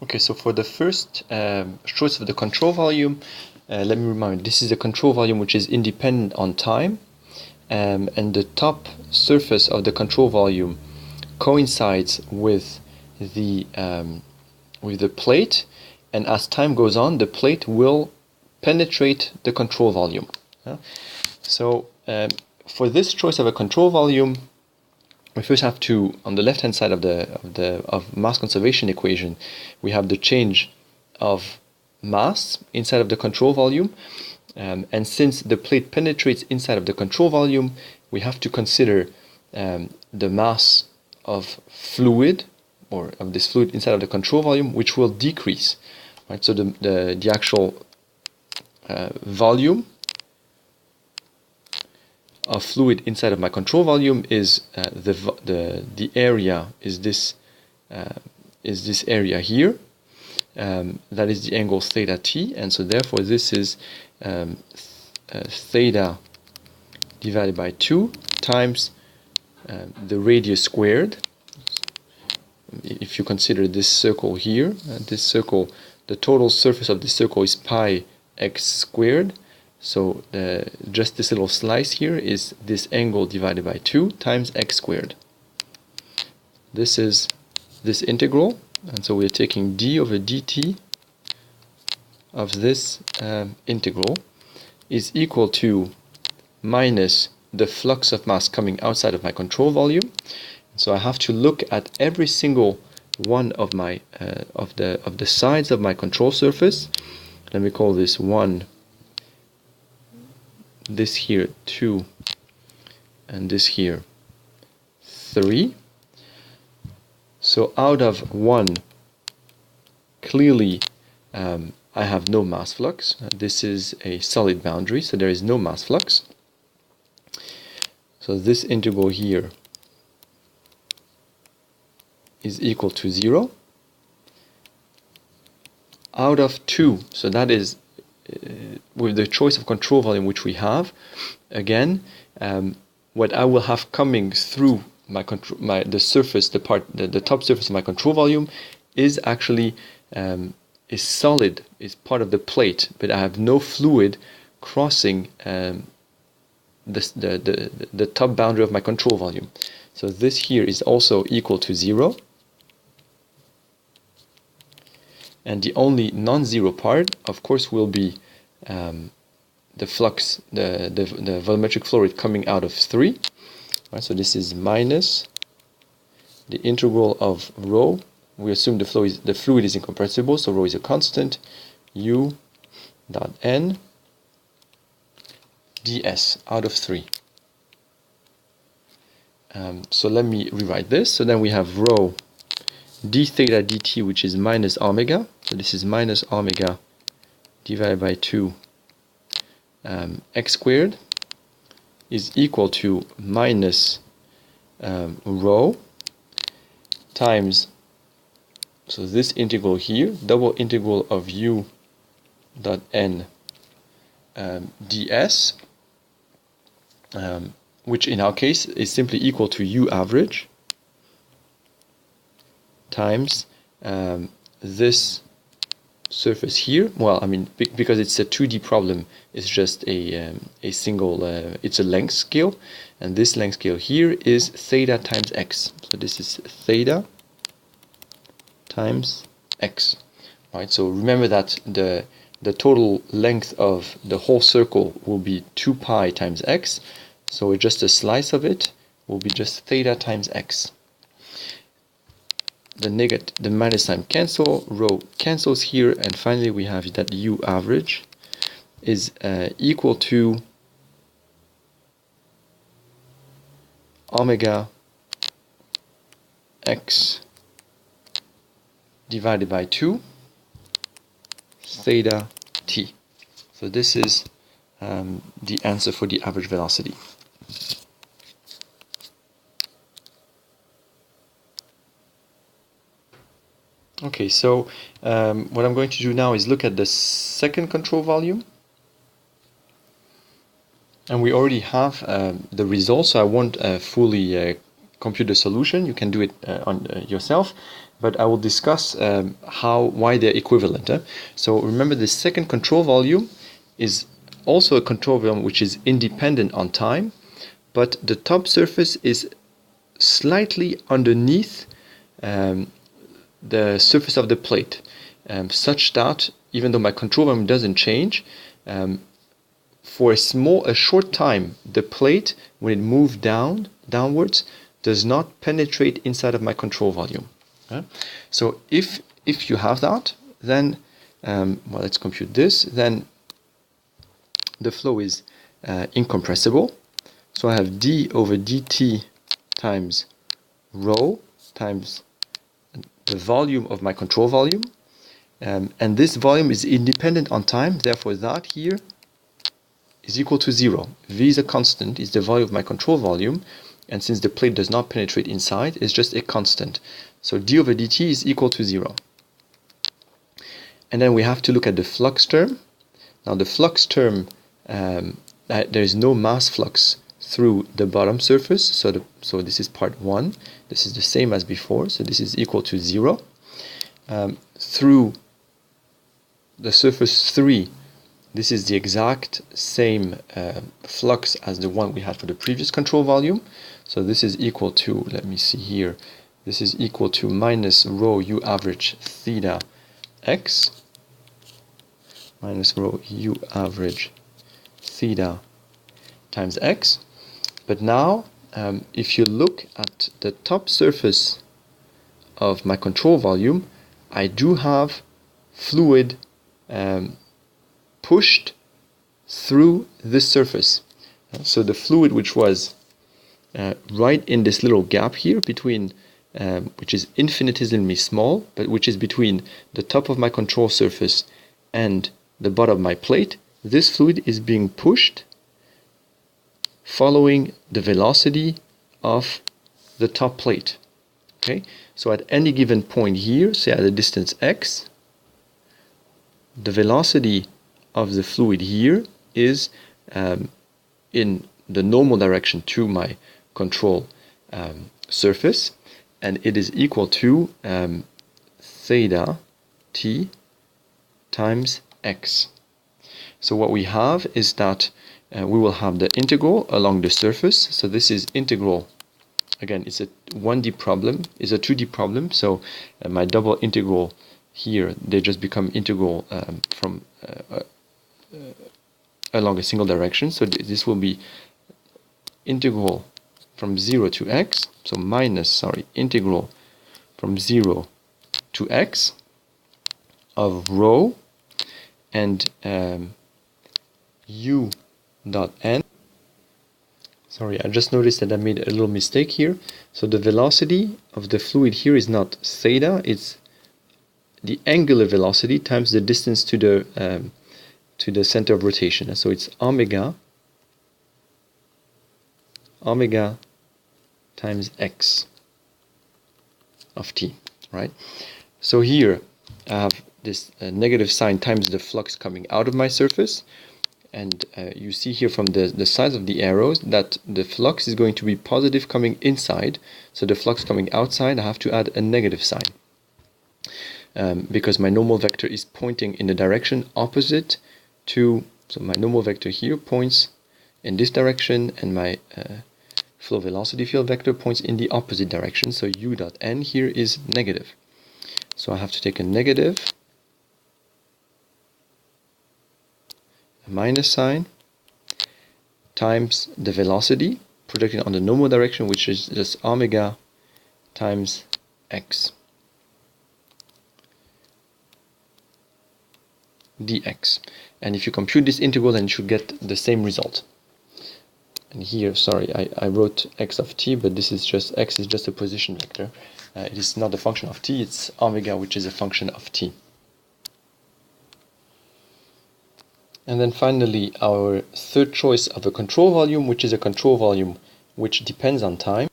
Okay, so for the first choice of the control volume, let me remind, this is a control volume which is independent on time, and the top surface of the control volume coincides with the plate, and as time goes on, the plate will penetrate the control volume. So for this choice of a control volume, we first have to, on the left-hand side of the mass conservation equation, we have the change of mass inside of the control volume, and since the plate penetrates inside of the control volume, we have to consider the mass of fluid, or of this fluid inside of the control volume, which will decrease. Right? So the actual volume of fluid inside of my control volume is the area is this area here. That is the angle theta t, and so therefore this is theta divided by 2 times the radius squared. If you consider this circle here, this circle, the total surface of this circle is pi x squared. So just this little slice here is this angle divided by 2 times x squared. This is this integral, and so we are taking d over dt of this integral is equal to minus the flux of mass coming outside of my control volume. So I have to look at every single one of my of the sides of my control surface. Let me call this 1, this here 2, and this here 3. So out of 1, clearly I have no mass flux. This is a solid boundary, so there is no mass flux. So this integral here is equal to 0. Out of 2, so that is with the choice of control volume which we have, again, what I will have coming through the surface, the top surface of my control volume is actually is solid, is part of the plate, but I have no fluid crossing the top boundary of my control volume. So this here is also equal to 0. And the only non-zero part, of course, will be the flux, the volumetric flow rate coming out of 3. Right, so this is minus the integral of rho. We assume the fluid is incompressible, so rho is a constant. U dot n ds out of 3. So let me rewrite this. So then we have rho d theta dt, which is minus omega. So this is minus omega divided by 2 x squared is equal to minus rho times, so this integral here, double integral of u dot n ds, which in our case is simply equal to u average times this surface here. Well, I mean, because it's a 2D problem, it's just a single, it's a length scale, and this length scale here is theta times x. So this is theta times x, right? So remember that the total length of the whole circle will be 2 pi times x, so just a slice of it will be just theta times x. The minus sign cancel, rho cancels here, and finally we have that u average is equal to omega x divided by 2 theta t. So this is the answer for the average velocity. Okay, so what I'm going to do now is look at the second control volume. And we already have the results, so I won't fully compute the solution. You can do it on yourself, but I will discuss why they're equivalent. So remember, the second control volume is also a control volume which is independent on time, but the top surface is slightly underneath the surface of the plate, such that even though my control volume doesn't change, for a short time, the plate, when it moves downwards, does not penetrate inside of my control volume. So if you have that, then well, let's compute this. Then the flow is incompressible. So I have d over dt times rho times the volume of my control volume, and this volume is independent on time. Therefore, that here is equal to 0. V is a constant, is the value of my control volume, and since the plate does not penetrate inside, it's just a constant. So d over dt is equal to 0. And then we have to look at the flux term. Now the flux term, there is no mass flux through the bottom surface, so this is part 1. This is the same as before, so this is equal to 0. Through the surface 3, this is the exact same flux as the one we had for the previous control volume. So this is equal to, let me see here, this is equal to minus rho u average theta x, minus rho u average theta times x. But now, if you look at the top surface of my control volume, I do have fluid pushed through this surface. So the fluid which was right in this little gap here between, which is infinitesimally small, but which is between the top of my control surface and the bottom of my plate, this fluid is being pushed following the velocity of the top plate. Okay, so at any given point here, say at a distance x, the velocity of the fluid here is in the normal direction to my control surface, and it is equal to theta t times x. So what we have is that we will have the integral along the surface. So this is integral. Again, it's a 1D problem, it's a 2D problem. So my double integral here, they just become integral from along a single direction. So this will be integral from 0 to x. So integral from 0 to x of rho and u dot n. Sorry, I just noticed that I made a little mistake here. So the velocity of the fluid here is not theta, it's the angular velocity times the distance to the center of rotation. So it's omega times x of t, right? So here I have this negative sign times the flux coming out of my surface, and you see here from the size of the arrows that the flux is going to be positive coming inside, so the flux coming outside I have to add a negative sign, because my normal vector is pointing in the direction opposite to, so my normal vector here points in this direction, and my flow velocity field vector points in the opposite direction, so u dot n here is negative. So I have to take a negative, a minus sign, times the velocity projected on the normal direction, which is just omega times x dx. And if you compute this integral, then you should get the same result. And here, sorry, I wrote x of t, but this is just, x is just a position vector. It is not a function of t, it's omega, which is a function of t. And then finally, our third choice of a control volume, which is a control volume which depends on time.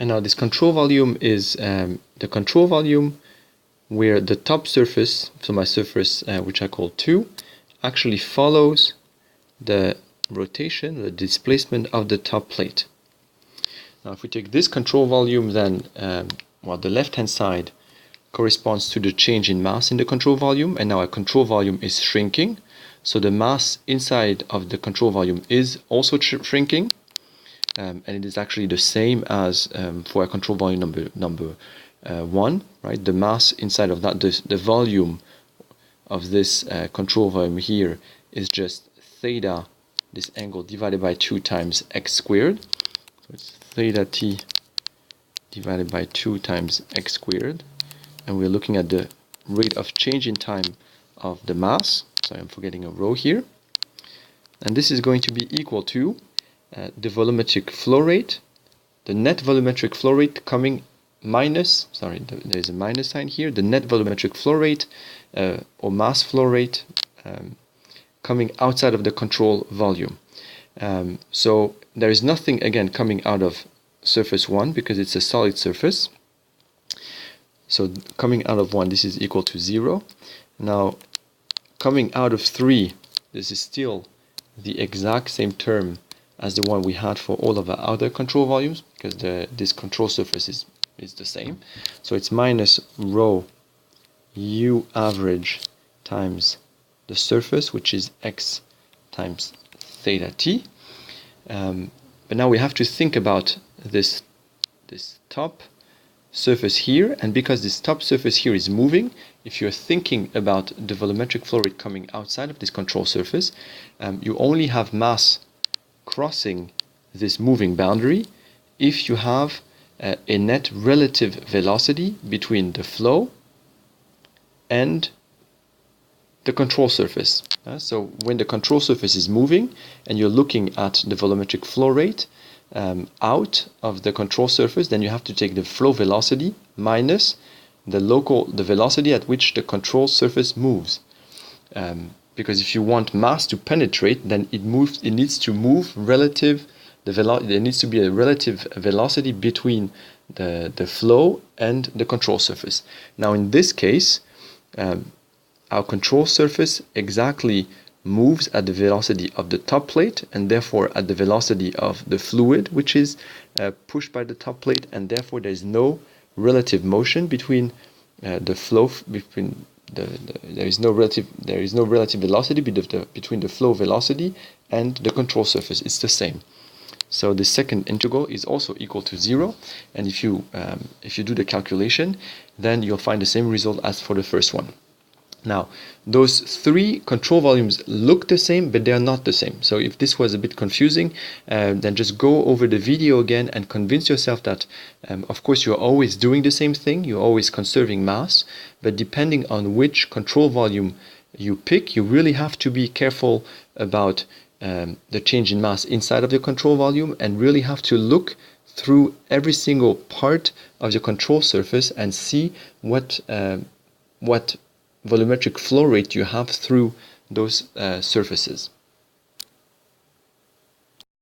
And now this control volume is the control volume where the top surface, so my surface, which I call 2, actually follows the rotation, the displacement of the top plate. Now if we take this control volume, then the left hand side corresponds to the change in mass in the control volume, and now our control volume is shrinking, so the mass inside of the control volume is also shrinking, and it is actually the same as for our control volume number 1, right? The mass inside of that, the volume of this control volume here is just theta, this angle, divided by 2 times x squared. So it's theta t divided by 2 times x squared. And we're looking at the rate of change in time of the mass. Sorry, I'm forgetting a row here. And this is going to be equal to the volumetric flow rate, the net volumetric flow rate coming minus, sorry, there's a minus sign here, the net volumetric flow rate or mass flow rate coming outside of the control volume. So there is nothing, again, coming out of surface 1 because it's a solid surface. So coming out of 1, this is equal to 0. Now, coming out of 3, this is still the exact same term as the one we had for all of our other control volumes, because this control surface is the same. So it's minus rho u average times the surface, which is x times theta t. But now we have to think about this top surface here, and because this top surface here is moving, if you're thinking about the volumetric flow rate coming outside of this control surface, you only have mass crossing this moving boundary if you have a net relative velocity between the flow and the control surface. So when the control surface is moving and you're looking at the volumetric flow rate out of the control surface, then you have to take the flow velocity minus the velocity at which the control surface moves. Because if you want mass to penetrate, then it needs to move relative. There needs to be a relative velocity between the flow and the control surface. Now in this case, our control surface exactly moves at the velocity of the top plate, and therefore at the velocity of the fluid, which is pushed by the top plate, and therefore there is no relative motion between the flow there is no relative velocity between the flow velocity and the control surface. It's the same. So the second integral is also equal to 0, and if you do the calculation, then you'll find the same result as for the first one. Now, those 3 control volumes look the same, but they are not the same. So if this was a bit confusing, then just go over the video again and convince yourself that, of course, you're always doing the same thing, you're always conserving mass, but depending on which control volume you pick, you really have to be careful about the change in mass inside of the control volume, and really have to look through every single part of the control surface and see what volumetric flow rate you have through those surfaces.